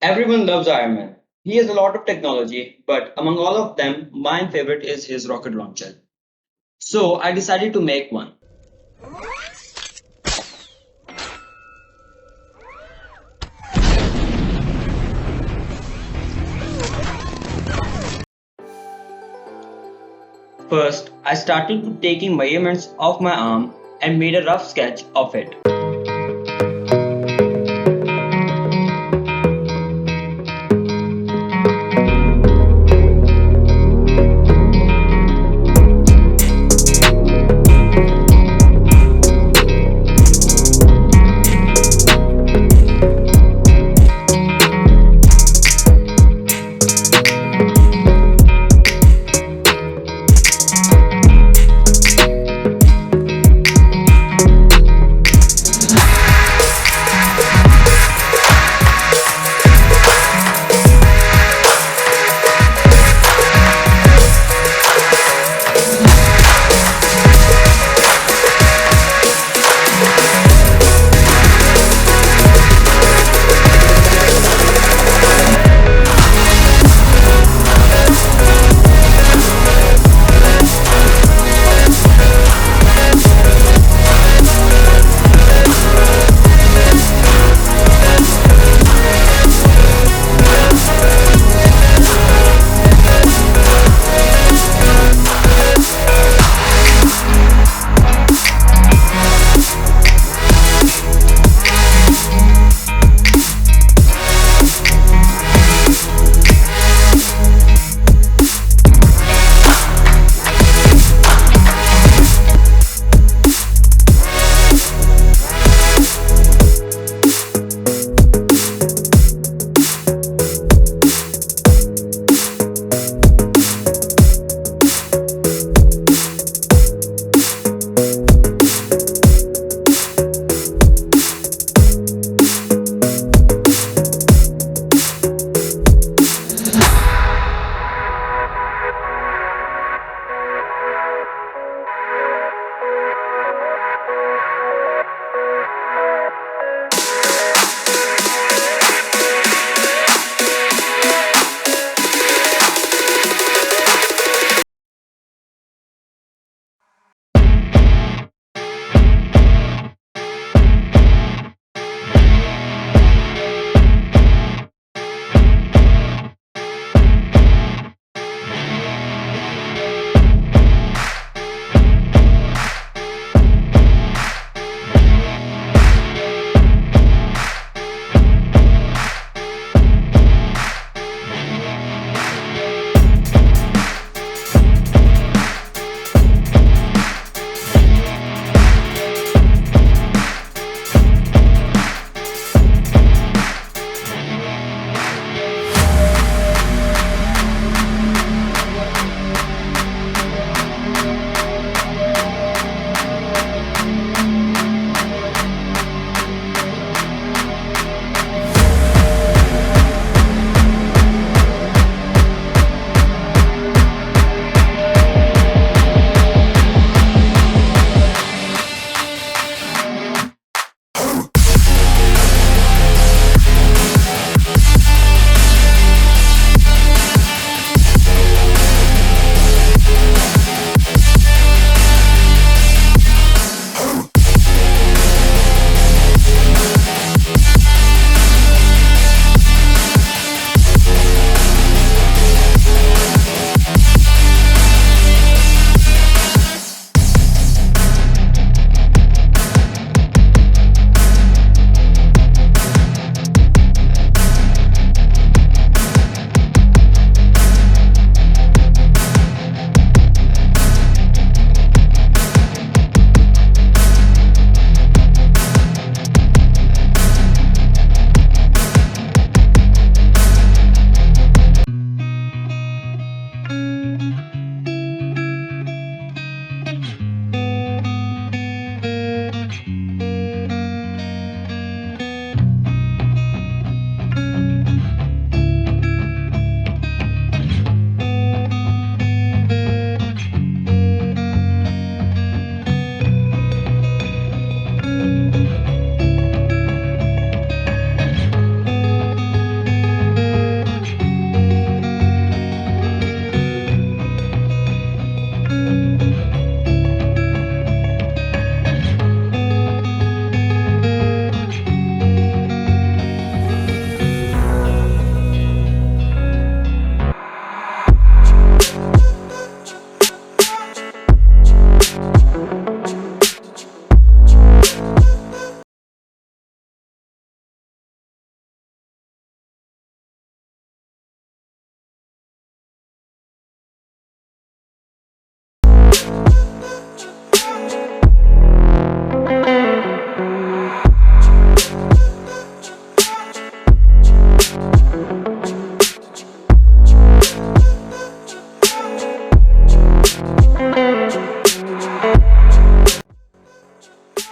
Everyone loves Iron Man. He has a lot of technology, but among all of them, my favorite is his rocket launcher. So I decided to make one. First, I started to taking measurements of my arm and made a rough sketch of it.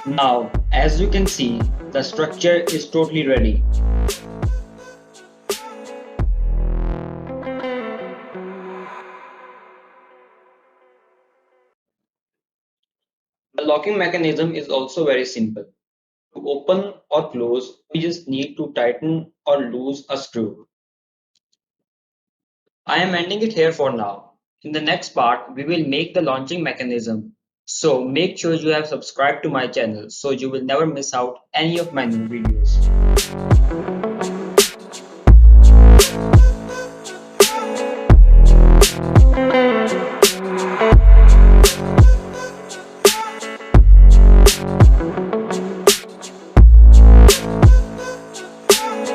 Now, as you can see, the structure is totally ready. The locking mechanism is also very simple. To open or close, we just need to tighten or loose a screw. I am ending it here for now. In the next part, we will make the launching mechanism. So make sure you have subscribed to my channel so you will never miss out any of my new videos.